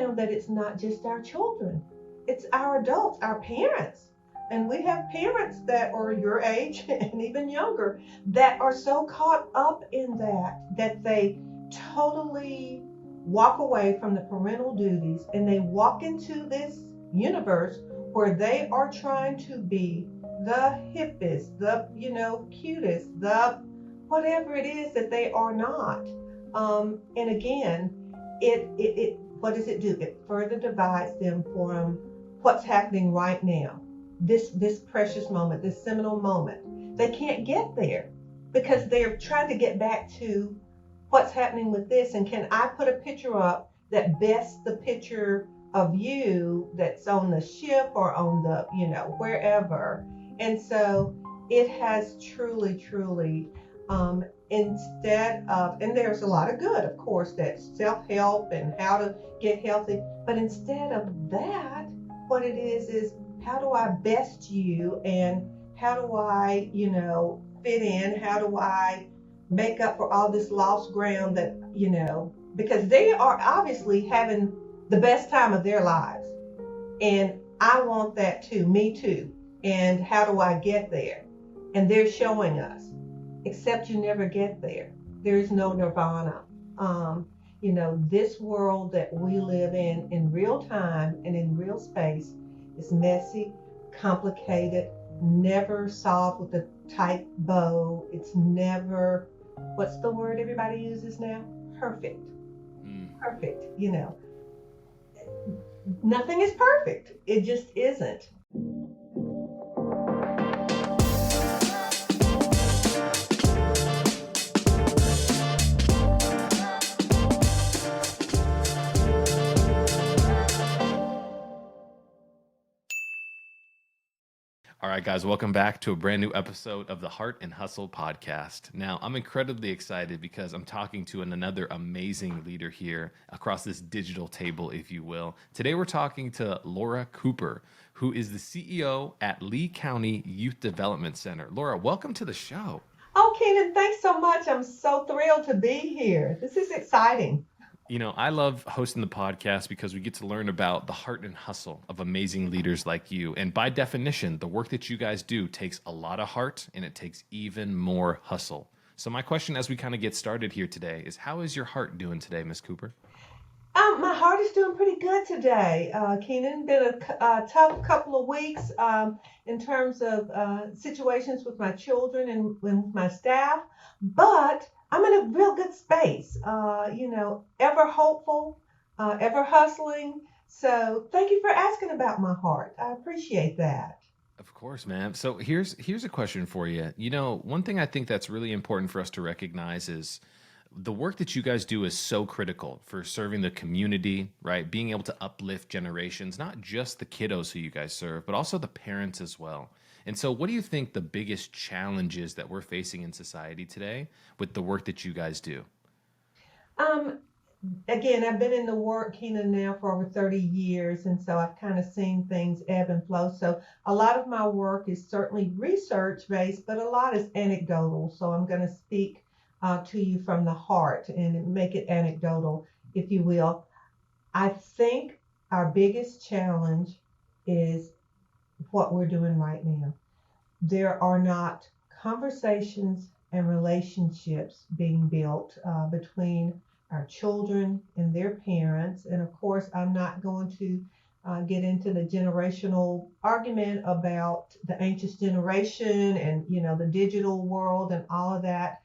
found that it's not just our children, it's our adults, our parents. And we have parents that are your age and even younger that are so caught up in that they totally walk away from the parental duties and they walk into this universe where they are trying to be the hippest, the cutest, the whatever it is that they are not. And again, it what does it do? It further divides them from what's happening right now. This precious moment, this seminal moment. They can't get there because they're trying to get back to what's happening with this. And can I put a picture up that bests the picture of you that's on the ship or on the, wherever. And so it has truly, instead of, and there's a lot of good, of course, that's self-help and how to get healthy. But instead of that, what it is how do I best you and how do I, fit in? How do I make up for all this lost ground that, because they are obviously having the best time of their lives. And I want that too, me too. And how do I get there? And they're showing us, except you never get there. There is no nirvana. This world that we live in real time and in real space is messy, complicated, never solved with a tight bow. It's never, what's the word everybody uses now? Perfect. Perfect, Nothing is perfect. It just isn't. All right, guys, welcome back to a brand new episode of the Hart and Hustle podcast. Now, I'm incredibly excited because I'm talking to another amazing leader here across this digital table, if you will. Today, we're talking to Laura Cooper, who is the CEO at Lee County Youth Development Center. Laura, welcome to the show. Oh, Keenan, thanks so much. I'm so thrilled to be here. This is exciting. I love hosting the podcast because we get to learn about the heart and hustle of amazing leaders like you. And by definition, the work that you guys do takes a lot of heart and it takes even more hustle. So my question as we kind of get started here today is, how is your heart doing today, Ms. Cooper? My heart is doing pretty good today, Keenan. Been a tough couple of weeks in terms of situations with my children and with my staff, but I'm in a real good space, ever hopeful, ever hustling. So thank you for asking about my heart. I appreciate that. Of course, man. So here's a question for you. One thing I think that's really important for us to recognize is the work that you guys do is so critical for serving the community, right? Being able to uplift generations, not just the kiddos who you guys serve, but also the parents as well. And so what do you think the biggest challenges that we're facing in society today with the work that you guys do? Again, I've been in the work, Keenan, now for over 30 years, and so I've kind of seen things ebb and flow. So a lot of my work is certainly research-based, but a lot is anecdotal. So I'm going to speak to you from the heart and make it anecdotal, if you will. I think our biggest challenge is what we're doing right now. There are not conversations and relationships being built between our children and their parents. And of course, I'm not going to get into the generational argument about the anxious generation and, the digital world and all of that.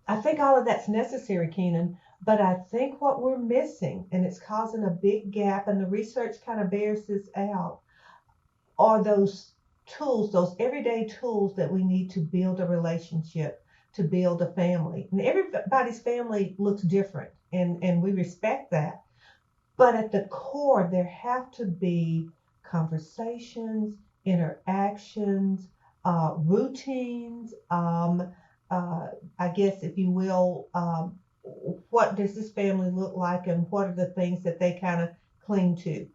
I think all of that's necessary, Keenan, but I think what we're missing, and it's causing a big gap, and the research kind of bears this out, are those tools, those everyday tools that we need to build a relationship, to build a family. And everybody's family looks different, and we respect that. But at the core, there have to be conversations, interactions, routines, I guess, if you will, what does this family look like and what are the things that they kind of cling to?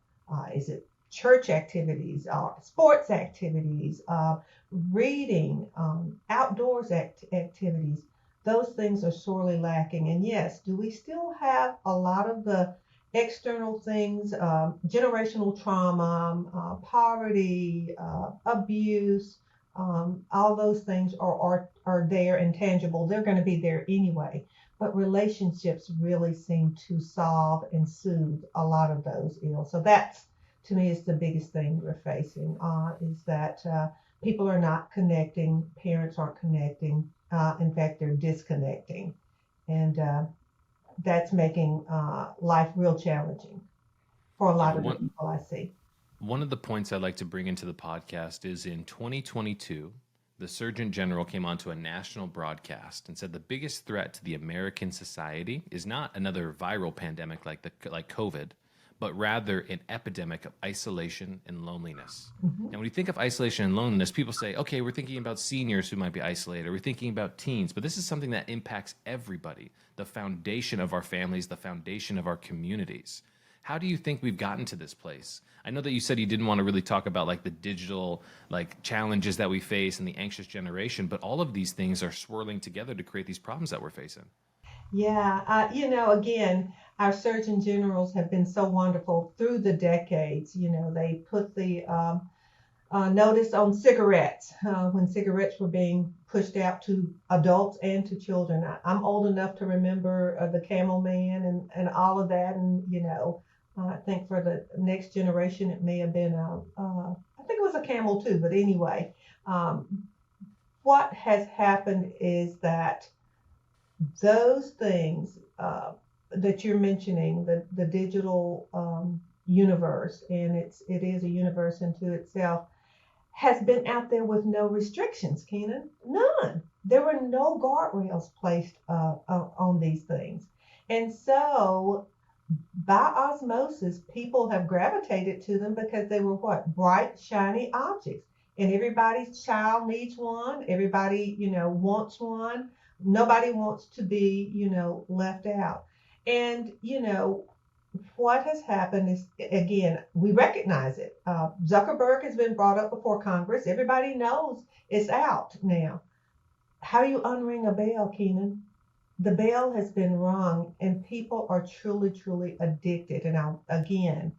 Is it church activities, sports activities, reading, outdoors activities? Those things are sorely lacking. And yes, do we still have a lot of the external things, generational trauma, poverty, abuse, all those things are there and tangible. They're going to be there anyway. But relationships really seem to solve and soothe a lot of those ills. So that's, to me, is the biggest thing we're facing, is that people are not connecting, parents aren't connecting. In fact, they're disconnecting. And that's making life real challenging for a You lot know, of the one people I see. one of the points I like to bring into the podcast is in 2022, the Surgeon General came onto a national broadcast and said the biggest threat to the American society is not another viral pandemic like COVID, but rather an epidemic of isolation and loneliness. Mm-hmm. And when you think of isolation and loneliness, people say, okay, we're thinking about seniors who might be isolated, or we're thinking about teens, but this is something that impacts everybody, the foundation of our families, the foundation of our communities. How do you think we've gotten to this place? I know that you said you didn't want to really talk about like the digital like challenges that we face and the anxious generation, but all of these things are swirling together to create these problems that we're facing. Yeah, again, our surgeon generals have been so wonderful through the decades. They put the notice on cigarettes when cigarettes were being pushed out to adults and to children. I'm old enough to remember the Camel Man and all of that. And, I think for the next generation, it may have been, I think it was a Camel too. But anyway, what has happened is that those things that you're mentioning, the digital universe, and it is a universe into itself, has been out there with no restrictions, Kenan. None. There were no guardrails placed on these things. And so, by osmosis, people have gravitated to them because they were what? Bright, shiny objects. And everybody's child needs one. Everybody, wants one. Nobody wants to be, left out. And, what has happened is, again, we recognize it. Zuckerberg has been brought up before Congress. Everybody knows it's out now. How do you unring a bell, Kenan? The bell has been rung, and people are truly, truly addicted. And again,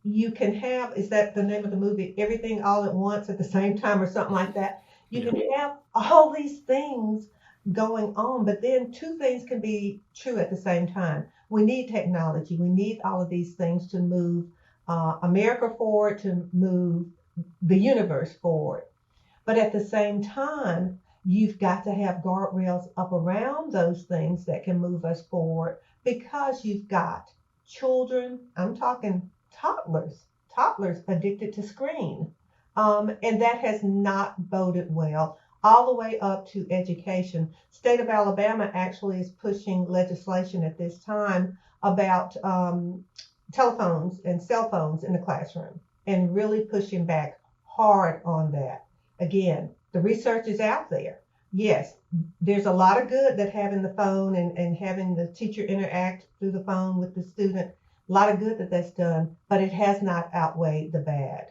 you can have, is that the name of the movie, Everything All at Once at the Same Time or something like that? You Yeah. can have all these things going on, but then two things can be true at the same time. We need technology. We need all of these things to move America forward, to move the universe forward. But at the same time, you've got to have guardrails up around those things that can move us forward, because you've got children, I'm talking toddlers addicted to screen. And that has not boded well, all the way up to education. State of Alabama actually is pushing legislation at this time about telephones and cell phones in the classroom, and really pushing back hard on that. Again, the research is out there. Yes, there's a lot of good that having the phone and having the teacher interact through the phone with the student, a lot of good that's done, but it has not outweighed the bad.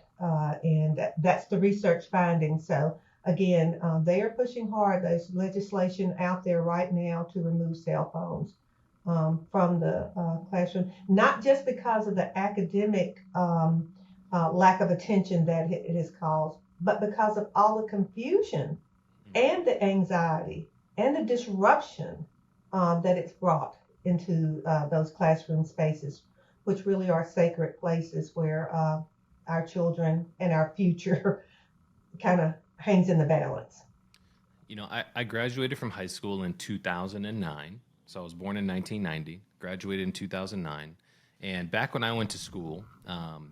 And that's the research finding. So again, they are pushing hard. There's legislation out there right now to remove cell phones from the classroom, not just because of the academic lack of attention that it has caused, but because of all the confusion and the anxiety and the disruption that it's brought into those classroom spaces, which really are sacred places where our children and our future kind of hangs in the balance. I graduated from high school in 2009. So I was born in 1990, graduated in 2009. And back when I went to school,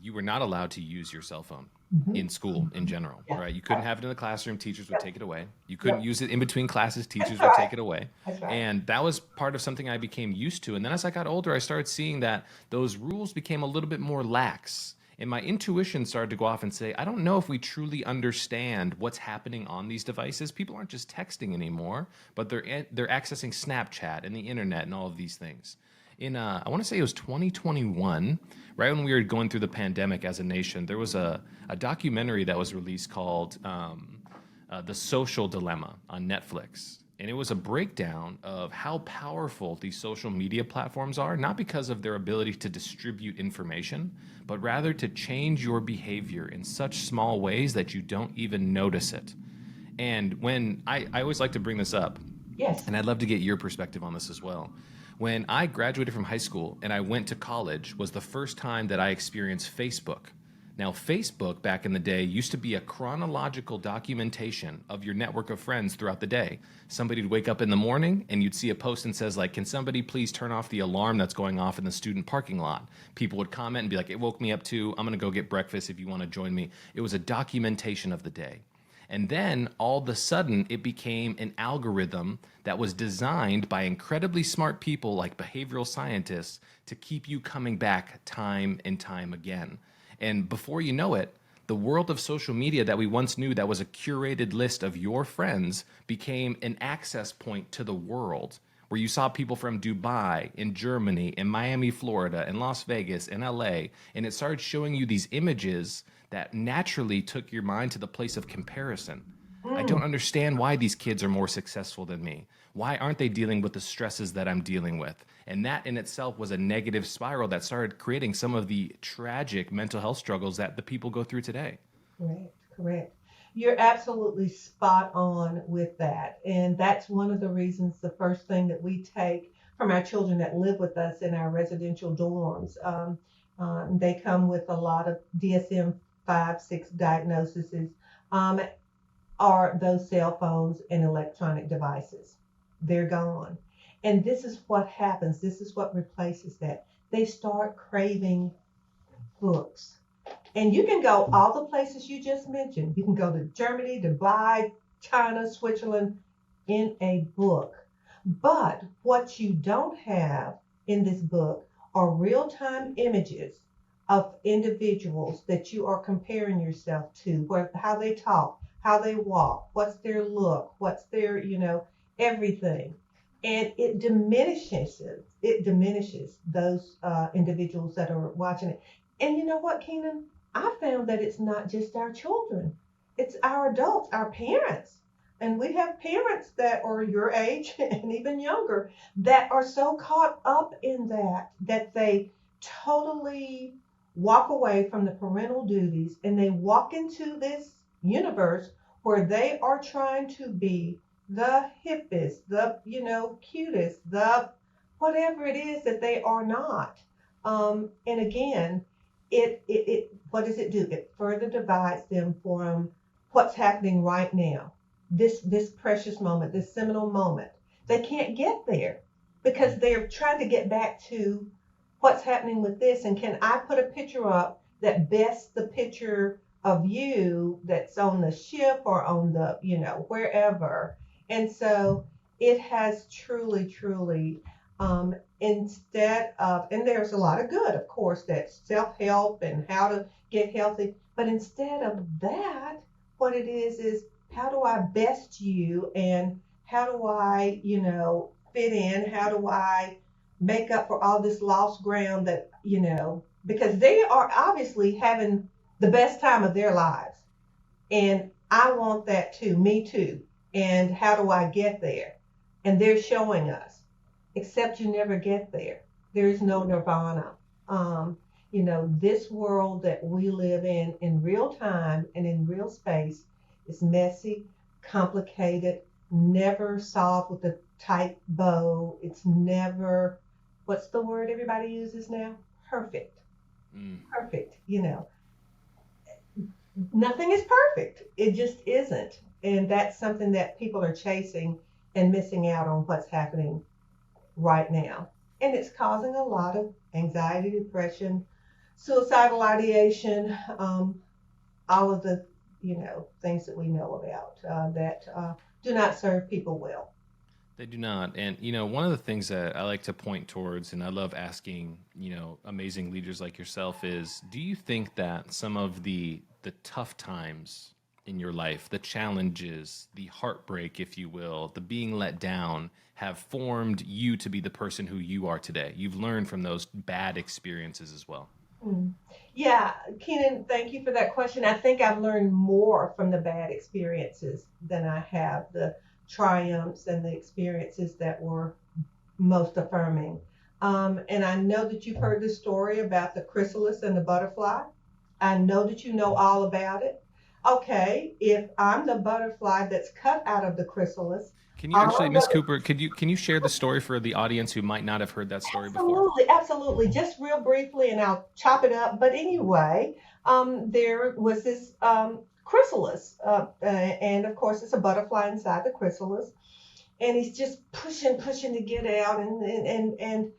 you were not allowed to use your cell phone in school in general, right? You couldn't have it in the classroom. Teachers would take it away. You couldn't use it in between classes. Teachers would take it away. That's right. And that was part of something I became used to. And then as I got older, I started seeing that those rules became a little bit more lax. And my intuition started to go off and say, I don't know if we truly understand what's happening on these devices. People aren't just texting anymore, but they're accessing Snapchat and the internet and all of these things. I want to say it was 2021, right when we were going through the pandemic as a nation, there was a documentary that was released called The Social Dilemma on Netflix. And it was a breakdown of how powerful these social media platforms are, not because of their ability to distribute information, but rather to change your behavior in such small ways that you don't even notice it. And when I always like to bring this up, Yes. and I'd love to get your perspective on this as well. When I graduated from high school and I went to college was the first time that I experienced Facebook. Now, Facebook back in the day used to be a chronological documentation of your network of friends throughout the day. Somebody'd wake up in the morning and you'd see a post and says like, "Can somebody please turn off the alarm that's going off in the student parking lot?" People would comment and be like, "It woke me up too. I'm going to go get breakfast if you want to join me." It was a documentation of the day. And then all of a sudden, it became an algorithm that was designed by incredibly smart people like behavioral scientists to keep you coming back time and time again. And before you know it, the world of social media that we once knew that was a curated list of your friends became an access point to the world where you saw people from Dubai, in Germany, in Miami, Florida, in Las Vegas, in LA, and it started showing you these images that naturally took your mind to the place of comparison. I don't Mm, understand why these kids are more successful than me. Why aren't they dealing with the stresses that I'm dealing with? And that in itself was a negative spiral that started creating some of the tragic mental health struggles that the people go through today. correct, correct. You're absolutely spot on with that. And that's one of the reasons the first thing that we take from our children that live with us in our residential dorms. They come with a lot of DSM 5, 6 diagnoses, um, are those cell phones and electronic devices. They're gone. And this is what happens. This is what replaces that. They start craving books. And you can go all the places you just mentioned. You can go to Germany, Dubai, China, Switzerland in a book. But what you don't have in this book are real time images of individuals that you are comparing yourself to, where, how they talk, how they walk, what's their look, what's their, everything. And it diminishes those individuals that are watching it. And you know what, Keenan? I found that it's not just our children, it's our adults, our parents. And we have parents that are your age and even younger that are so caught up in that they totally walk away from the parental duties and they walk into this universe where they are trying to be the hippest, the cutest, the whatever it is that they are not. And again, it what does it do? It further divides them from what's happening right now. This precious moment, this seminal moment. They can't get there because they're trying to get back to what's happening with this. And can I put a picture up that bests the picture of you that's on the ship or on the, wherever. And so it has truly, truly, instead of, and there's a lot of good, of course, that self-help and how to get healthy. But instead of that, what it is how do I best you and how do I, fit in? How do I make up for all this lost ground that, because they are obviously having the best time of their lives. And I want that too, me too. And how do I get there? And they're showing us, except you never get there. There is no nirvana. This world that we live in real time and in real space is messy, complicated, never solved with a tight bow. It's never, what's the word everybody uses now? Perfect. Mm. Perfect. Nothing is perfect. It just isn't. And that's something that people are chasing and missing out on what's happening right now. And it's causing a lot of anxiety, depression, suicidal ideation, all of the, things that we know about that do not serve people well. They do not. And, one of the things that I like to point towards, and I love asking, amazing leaders like yourself is, do you think that some of the tough times in your life, the challenges, the heartbreak, if you will, the being let down, have formed you to be the person who you are today? You've learned from those bad experiences as well. Mm. Yeah, Keenan, thank you for that question. I think I've learned more from the bad experiences than I have the triumphs and the experiences that were most affirming. And I know that you've heard the story about the chrysalis and the butterfly. I know that you know all about it. Okay, if I'm the butterfly that's cut out of the chrysalis, Can you actually, I'm Miss gonna Cooper, can you share the story for the audience who might not have heard that story before? absolutely, absolutely. Just real briefly, and I'll chop it up. But anyway, there was this chrysalis, and of course, it's a butterfly inside the chrysalis, and he's just pushing, pushing to get out, and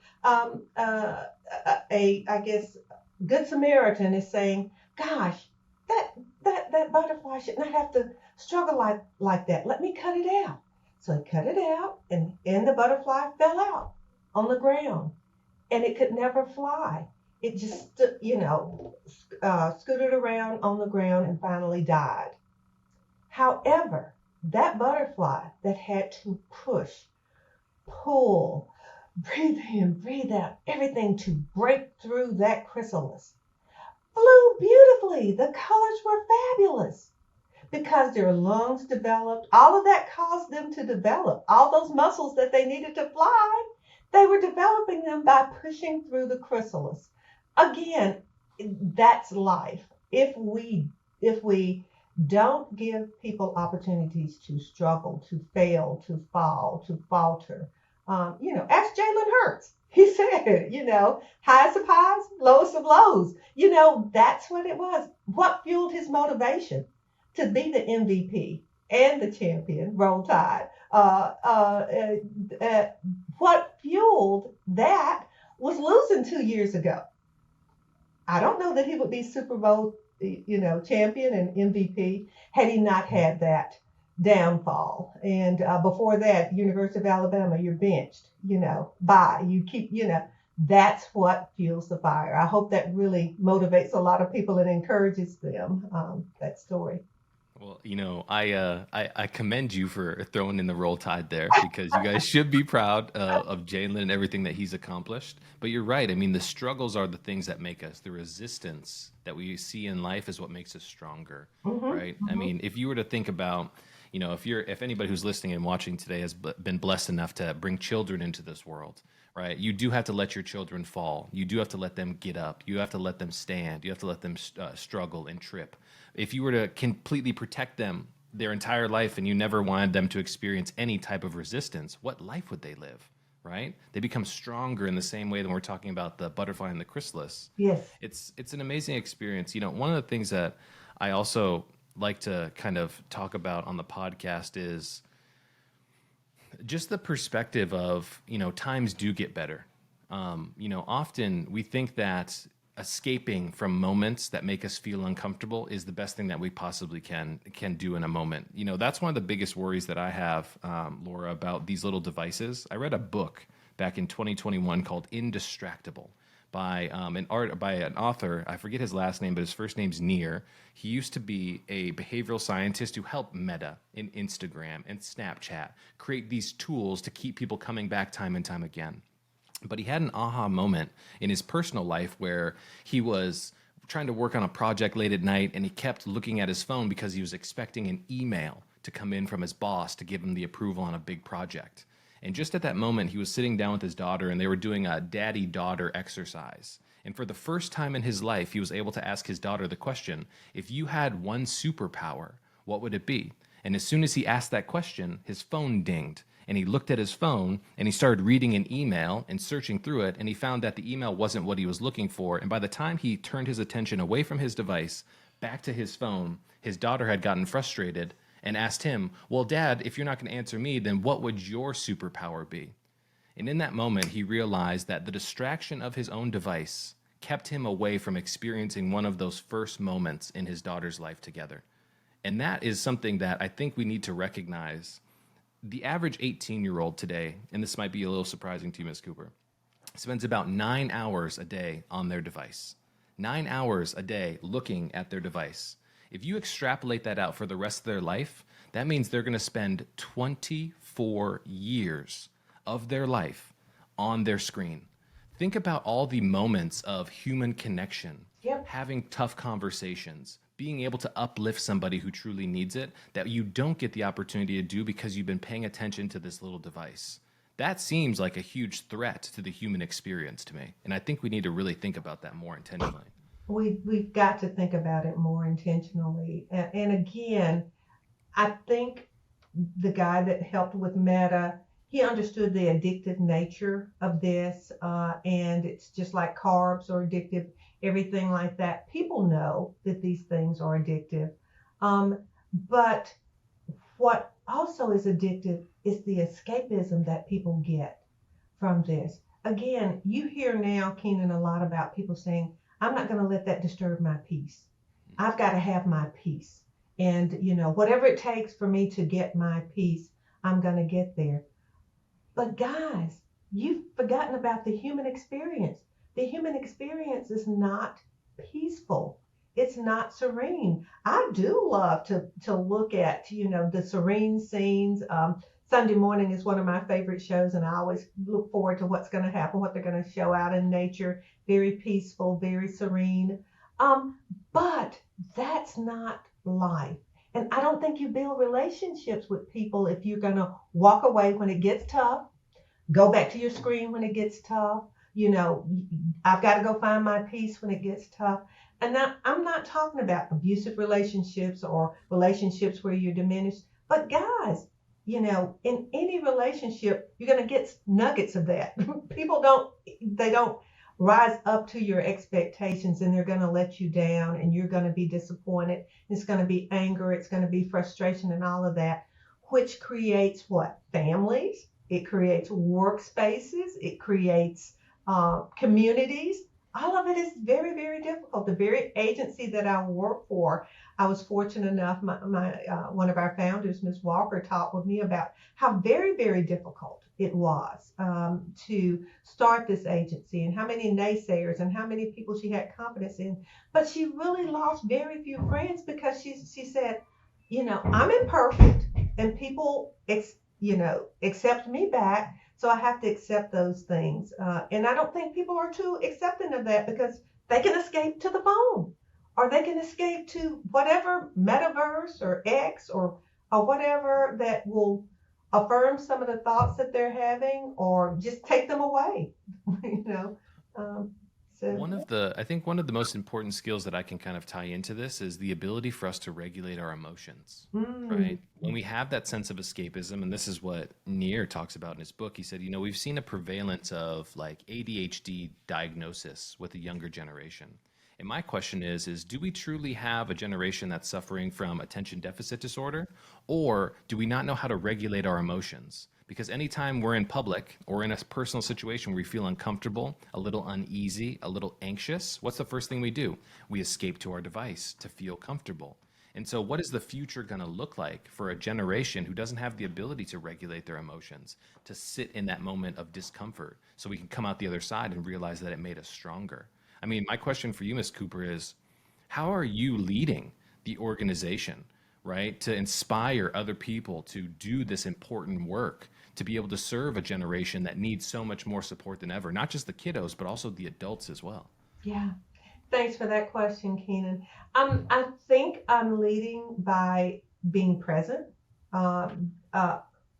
a I guess good Samaritan is saying, "Gosh, that that butterfly should not have to struggle like that. Let me cut it out." So he cut it out, and the butterfly fell out on the ground, and it could never fly. It just scooted around on the ground and finally died. However, that butterfly that had to push, pull, breathe in, breathe out, everything to break through that chrysalis, flew beautifully. The colors were fabulous because their lungs developed. All of that caused them to develop. All those muscles that they needed to fly, they were developing them by pushing through the chrysalis. Again, that's life. If we don't give people opportunities to struggle, to fail, to fall, to falter, ask Jalen Hurts. He said, highs of highs, lowest of lows. That's what it was. What fueled his motivation to be the MVP and the champion, Roll Tide? What fueled that was losing 2 years ago. I don't know that he would be Super Bowl, champion and MVP had he not had that downfall. And before that, University of Alabama, you're benched, bye. You keep, that's what fuels the fire. I hope that really motivates a lot of people and encourages them, that story. Well, I commend you for throwing in the Roll Tide there because you guys should be proud of Jalen and everything that he's accomplished. But you're right. I mean, the struggles are the things that make us. The resistance that we see in life is what makes us stronger, Mm-hmm, right? I mm-hmm. mean, if you were to think about, if anybody who's listening and watching today has been blessed enough to bring children into this world, right? You do have to let your children fall. You do have to let them get up. You have to let them stand. You have to let them struggle and trip. If you were to completely protect them their entire life and you never wanted them to experience any type of resistance, what life would they live, right? They become stronger in the same way that we're talking about the butterfly and the chrysalis. Yes. It's an amazing experience. One of the things that I also like to kind of talk about on the podcast is just the perspective of, times do get better. Often we think that escaping from moments that make us feel uncomfortable is the best thing that we possibly can do in a moment. That's one of the biggest worries that I have, Laura, about these little devices. I read a book back in 2021 called Indistractable by an author. I forget his last name, but his first name's Near. He used to be a behavioral scientist who helped Meta and Instagram and Snapchat create these tools to keep people coming back time and time again. But he had an aha moment in his personal life where he was trying to work on a project late at night and he kept looking at his phone because he was expecting an email to come in from his boss to give him the approval on a big project. And just at that moment, he was sitting down with his daughter and they were doing a daddy-daughter exercise. And for the first time in his life, he was able to ask his daughter the question, if you had one superpower, what would it be? And as soon as he asked that question, his phone dinged. And he looked at his phone and he started reading an email and searching through it. And he found that the email wasn't what he was looking for. And by the time he turned his attention away from his device, back to his phone, his daughter had gotten frustrated and asked him, well, Dad, if you're not going to answer me, then what would your superpower be? And in that moment, he realized that the distraction of his own device kept him away from experiencing one of those first moments in his daughter's life together. And that is something that I think we need to recognize. The average 18-year-old today, and this might be a little surprising to you, Ms. Cooper, spends about 9 hours a day on their device. 9 hours a day looking at their device. If you extrapolate that out for the rest of their life, that means they're going to spend 24 years of their life on their screen. Think about all the moments of human connection, Yep. having tough conversations, being able to uplift somebody who truly needs it that you don't get the opportunity to do because you've been paying attention to this little device. That seems like a huge threat to the human experience to me. And I think we need to really think about that more intentionally. We've got to think about it more intentionally. And again, I think the guy that helped with Meta, he understood the addictive nature of this, and it's just like carbs are addictive, everything like that. People know that these things are addictive, um, but what also is addictive is the escapism that people get from this. Again, you hear now, Keenan, a lot about people saying, I'm not going to let that disturb my peace. I've got to have my peace. And, whatever it takes for me to get my peace, I'm going to get there. But guys, you've forgotten about the human experience. The human experience is not peaceful. It's not serene. I do love to look at, the serene scenes. Sunday morning is one of my favorite shows, and I always look forward to what's going to happen, what they're going to show out in nature. Very peaceful, very serene. But that's not life. And I don't think you build relationships with people if you're going to walk away when it gets tough, go back to your screen when it gets tough. I've got to go find my peace when it gets tough. And now, I'm not talking about abusive relationships or relationships where you're diminished. But guys, in any relationship, you're going to get nuggets of that. People they don't rise up to your expectations, and they're going to let you down, and you're going to be disappointed. It's going to be anger. It's going to be frustration and all of that, which creates what? Families. It creates workspaces. It creates communities. All of it is very, very difficult. The very agency that I work for, I was fortunate enough, my one of our founders, Ms. Walker, talked with me about how very, very difficult it was to start this agency, and how many naysayers and how many people she had confidence in. But she really lost very few friends because she said, I'm imperfect, and people, accept me back. So I have to accept those things. And I don't think people are too accepting of that, because they can escape to the phone, or they can escape to whatever metaverse or X or whatever that will affirm some of the thoughts that they're having, or just take them away. you know. I think one of the most important skills that I can kind of tie into this is the ability for us to regulate our emotions, Mm, right? When we have that sense of escapism, and this is what Nier talks about in his book, he said, we've seen a prevalence of like ADHD diagnosis with the younger generation. And my question is do we truly have a generation that's suffering from attention deficit disorder, or do we not know how to regulate our emotions? Because anytime we're in public or in a personal situation where we feel uncomfortable, a little uneasy, a little anxious, what's the first thing we do? We escape to our device to feel comfortable. And so what is the future going to look like for a generation who doesn't have the ability to regulate their emotions, to sit in that moment of discomfort so we can come out the other side and realize that it made us stronger? I mean, my question for you, Ms. Cooper, is how are you leading the organization, right, to inspire other people to do this important work, to be able to serve a generation that needs so much more support than ever, not just the kiddos, but also the adults as well? yeah. Thanks for that question, Keenan. I think I'm leading by being present. I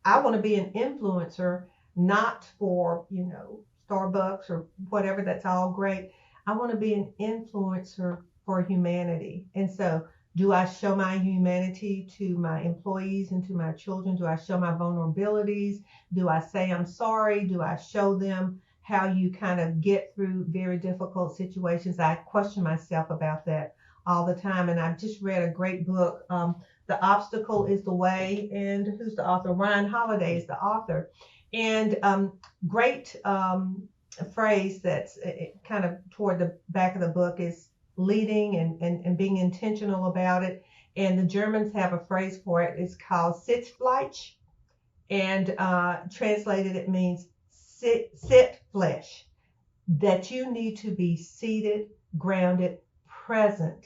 want to be an influencer, not for, Starbucks or whatever. That's all great. I want to be an influencer for humanity. And so, do I show my humanity to my employees and to my children? Do I show my vulnerabilities? Do I say I'm sorry? Do I show them how you kind of get through very difficult situations? I question myself about that all the time. And I've just read a great book, The Obstacle is the Way. And who's the author? Ryan Holiday is the author. And great phrase that's kind of toward the back of the book is leading and being intentional about it. And the Germans have a phrase for it. It's called Sitzfleisch. And translated, it means sit flesh, that you need to be seated, grounded, present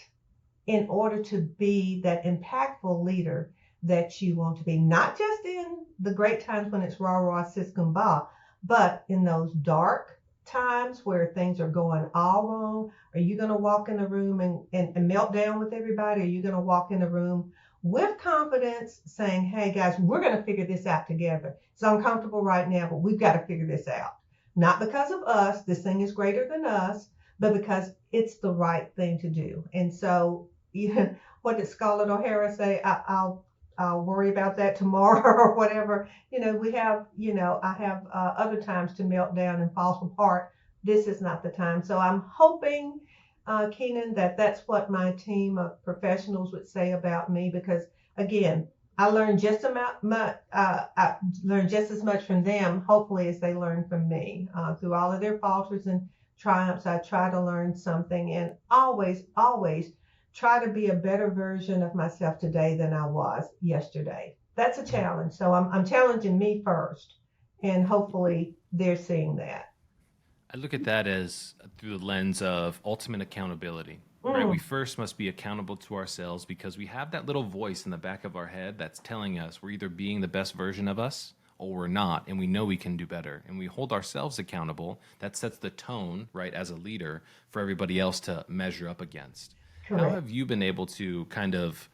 in order to be that impactful leader that you want to be, not just in the great times when it's rah rah sis kumbah, but in those dark times where things are going all wrong, are you going to walk in the room and melt down with everybody? Are you going to walk in the room with confidence saying, hey guys, we're going to figure this out together. It's uncomfortable right now, but we've got to figure this out. Not because of us, this thing is greater than us, but because it's the right thing to do. And so, yeah, what did Scarlett O'Hara say? I'll worry about that tomorrow or whatever. We have, I have other times to melt down and fall apart. This is not the time. So I'm hoping, Keenan, that's what my team of professionals would say about me, because again, I learned just I learned just as much from them, hopefully, as they learn from me. Through all of their falters and triumphs, I try to learn something, and always, always try to be a better version of myself today than I was yesterday. That's a challenge. So I'm challenging me first, and hopefully they're seeing that. I look at that as through the lens of ultimate accountability, right? We Mm, first must be accountable to ourselves because we have that little voice in the back of our head that's telling us we're either being the best version of us or we're not, and we know we can do better. And we hold ourselves accountable. That sets the tone, right, as a leader for everybody else to measure up against. How correct. have you been able to kind of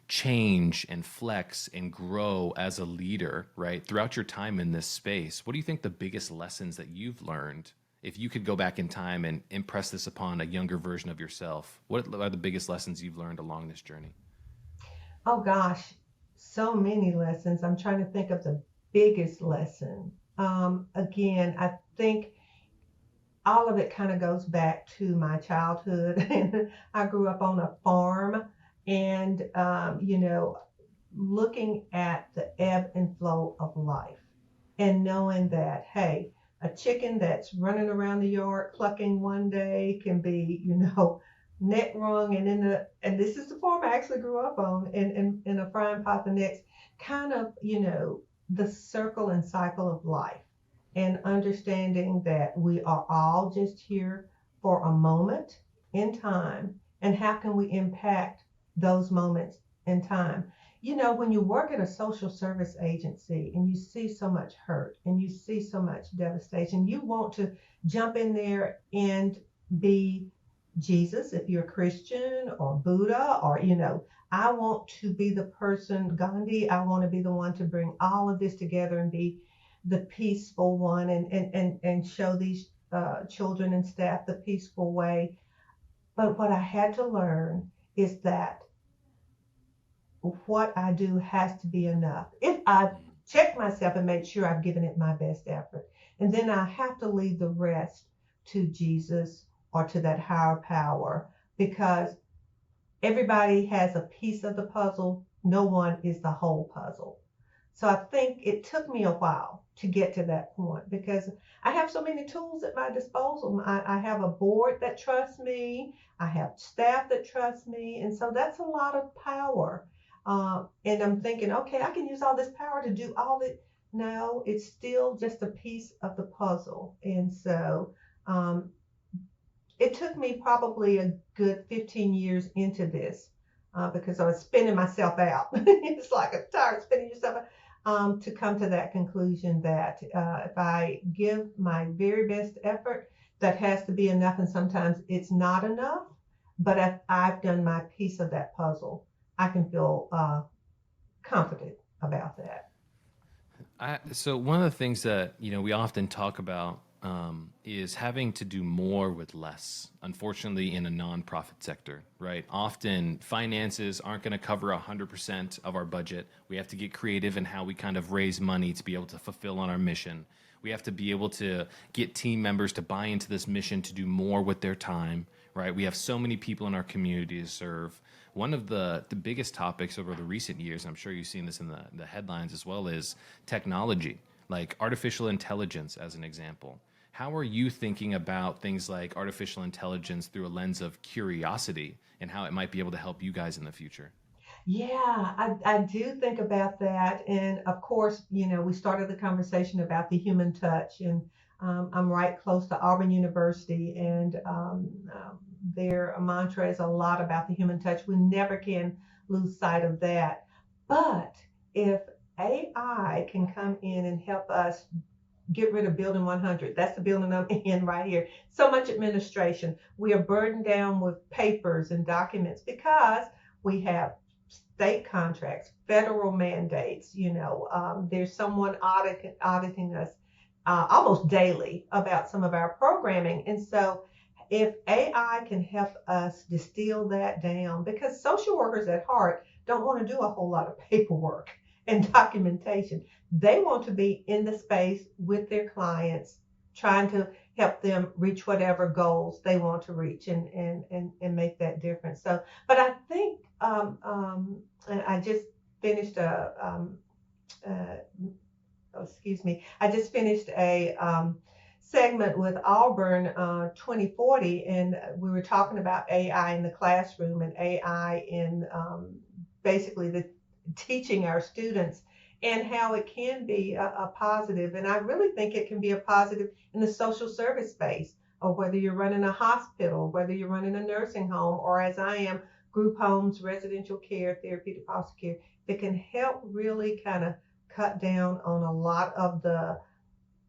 change and flex and grow as a leader, right, throughout your time in this space? What do you think the biggest lessons that you've learned, if you could go back in time and impress this upon a younger version of yourself, what are the biggest lessons you've learned along this journey? Oh gosh, so many lessons. I'm trying to think of the biggest lesson. Again, I think all of it kind of goes back to my childhood. And I grew up on a farm, and looking at the ebb and flow of life and knowing that, hey, a chicken that's running around the yard clucking one day can be, neck wrung and and this is the farm I actually grew up on, in a frying pot the next, kind of, the circle and cycle of life, and understanding that we are all just here for a moment in time, and how can we impact those moments in time. When you work at a social service agency and you see so much hurt and you see so much devastation, you want to jump in there and be Jesus if you're a Christian, or Buddha, or, I want to be the person, Gandhi. I want to be the one to bring all of this together and be the peaceful one, and show these children and staff the peaceful way. But what I had to learn is that what I do has to be enough. If I check myself and make sure I've given it my best effort, and then I have to leave the rest to Jesus or to that higher power, because everybody has a piece of the puzzle. No one is the whole puzzle. So I think it took me a while to get to that point, because I have so many tools at my disposal. I have a board that trusts me. I have staff that trust me. And so that's a lot of power. And I'm thinking, okay, I can use all this power to do all that. No, it's still just a piece of the puzzle. And so it took me probably a good 15 years into this, because I was spinning myself out. It's like a tire spinning yourself out, to come to that conclusion that if I give my very best effort, that has to be enough. And sometimes it's not enough. But if I've done my piece of that puzzle, I can feel confident about that. So one of the things that we often talk about is having to do more with less. Unfortunately, in a nonprofit sector, right? Often finances aren't going to cover 100% of our budget. We have to get creative in how we kind of raise money to be able to fulfill on our mission. We have to be able to get team members to buy into this mission to do more with their time, right? We have so many people in our community to serve. One of the biggest topics over the recent years, I'm sure you've seen this in the headlines as well, is technology, like artificial intelligence as an example. How are you thinking about things like artificial intelligence through a lens of curiosity and how it might be able to help you guys in the future? Yeah, I do think about that. And of course, we started the conversation about the human touch. And I'm right close to Auburn University, and their mantra is a lot about the human touch. We never can lose sight of that. But if AI can come in and help us get rid of building 100. That's the building I'm in right here. So much administration. We are burdened down with papers and documents because we have state contracts, federal mandates. There's someone auditing us almost daily about some of our programming. And so if AI can help us distill that down, because social workers at Hart don't want to do a whole lot of paperwork and documentation. They want to be in the space with their clients, trying to help them reach whatever goals they want to reach and make that difference. So, but I think, and I just finished I just finished a segment with Auburn 2040, and we were talking about AI in the classroom and AI in basically the teaching our students, and how it can be a positive. And I really think it can be a positive in the social service space, or whether you're running a hospital, whether you're running a nursing home, or as I am, group homes, residential care, therapeutic foster care, that can help really kind of cut down on a lot of the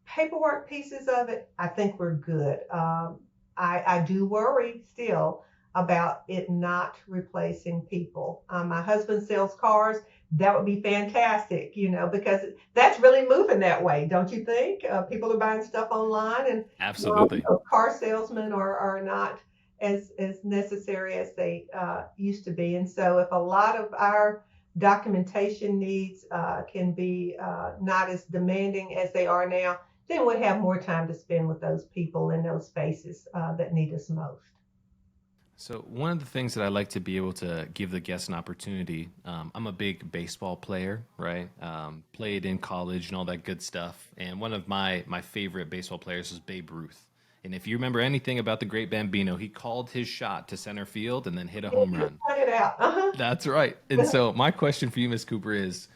paperwork pieces of it. I think we're good. I do worry still about it not replacing people. My husband sells cars. That would be fantastic, because that's really moving that way, don't you think? People are buying stuff online, and Absolutely. car salesmen are not as necessary as they used to be. And so if a lot of our documentation needs can be not as demanding as they are now, then we'll have more time to spend with those people in those spaces that need us most. So one of the things that I like to be able to give the guests an opportunity, I'm a big baseball player, right? Played in college and all that good stuff. And one of my favorite baseball players was Babe Ruth. And if you remember anything about the great Bambino, he called his shot to center field and then hit a home run. Cut it out. That's right. And so my question for you, Ms. Cooper, is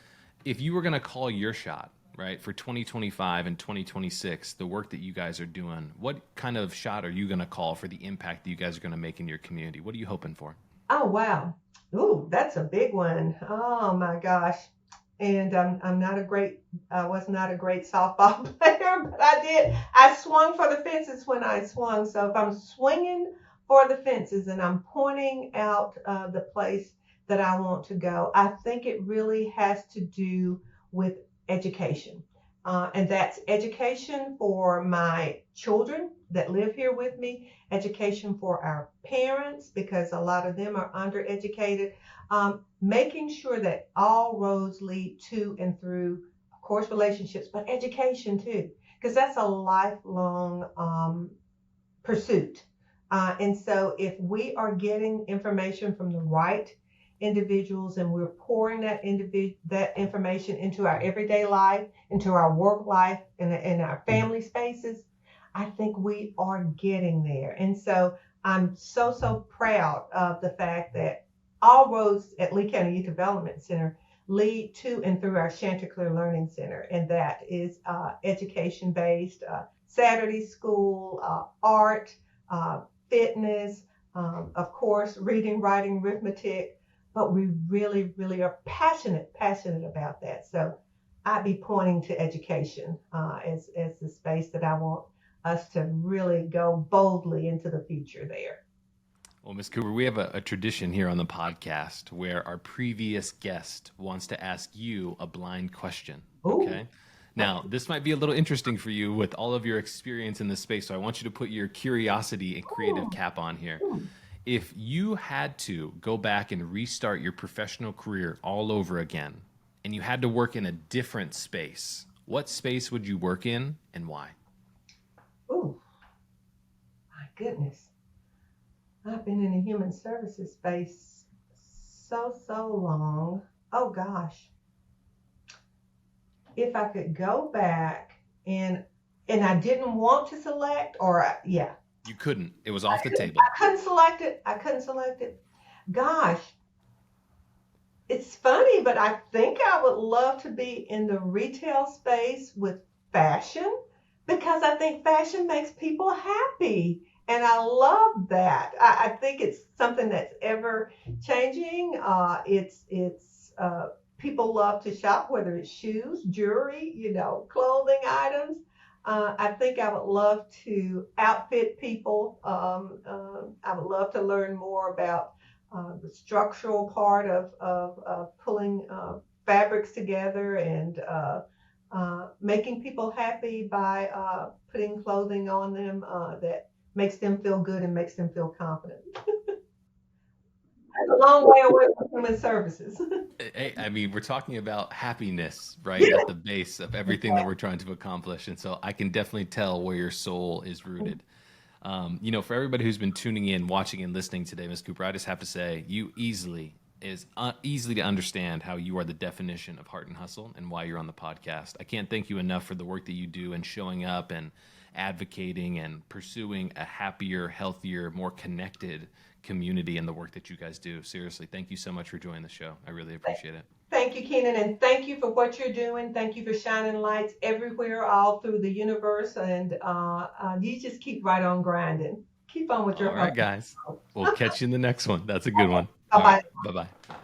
if you were going to call your shot, right, for 2025 and 2026, the work that you guys are doing, what kind of shot are you going to call for the impact that you guys are going to make in your community? What are you hoping for? Oh, wow. Ooh, that's a big one. Oh my gosh. And I was not a great softball player, but I swung for the fences when I swung. So if I'm swinging for the fences and I'm pointing out the place that I want to go, I think it really has to do with education. And that's education for my children that live here with me, education for our parents, because a lot of them are undereducated, making sure that all roads lead to and through, of course, relationships, but education too, because that's a lifelong pursuit. And so if we are getting information from the right individuals and we're pouring that information into our everyday life, into our work life, and in our family spaces, I think we are getting there. And so I'm so proud of the fact that all roads at Lee County Youth Development Center lead to and through our Chanticleer Learning Center, and that is education based, Saturday school, art, fitness, of course, reading, writing, arithmetic. But we really are passionate about that. So I'd be pointing to education as the space that I want us to really go boldly into the future there. Well, Ms. Cooper, we have a tradition here on the podcast where our previous guest wants to ask you a blind question. Ooh. Okay. Now, this might be a little interesting for you with all of your experience in this space. So I want you to put your curiosity and creative cap on here. If you had to go back and restart your professional career all over again, and you had to work in a different space, what space would you work in and why? Ooh, my goodness. I've been in the human services space so long. Oh gosh. If I could go back and I didn't want to select, yeah. You couldn't. It was off the table. I couldn't select it. Gosh, it's funny, but I think I would love to be in the retail space with fashion, because I think fashion makes people happy. And I love that. I think it's something that's ever changing. People love to shop, whether it's shoes, jewelry, clothing items. I think I would love to outfit people. I would love to learn more about the structural part of pulling fabrics together and making people happy by putting clothing on them that makes them feel good and makes them feel confident. That's a long way away from human services. I mean, we're talking about happiness, right, Yeah. at the base of everything that we're trying to accomplish. And so I can definitely tell where your soul is rooted. For everybody who's been tuning in, watching, and listening today, Ms. Cooper, I just have to say you easily to understand how you are the definition of heart and hustle and why you're on the podcast. I can't thank you enough for the work that you do and showing up and advocating and pursuing a happier, healthier, more connected community and the work that you guys do. Seriously, thank you so much for joining the show. I really appreciate it. Thank you, Keenan, and thank you for what you're doing. Thank you for shining lights everywhere, all through the universe. And you just keep right on grinding. Keep on with your All right, hustle. guys. We'll catch you in the next one. That's a good one. Bye All bye. right. Bye bye.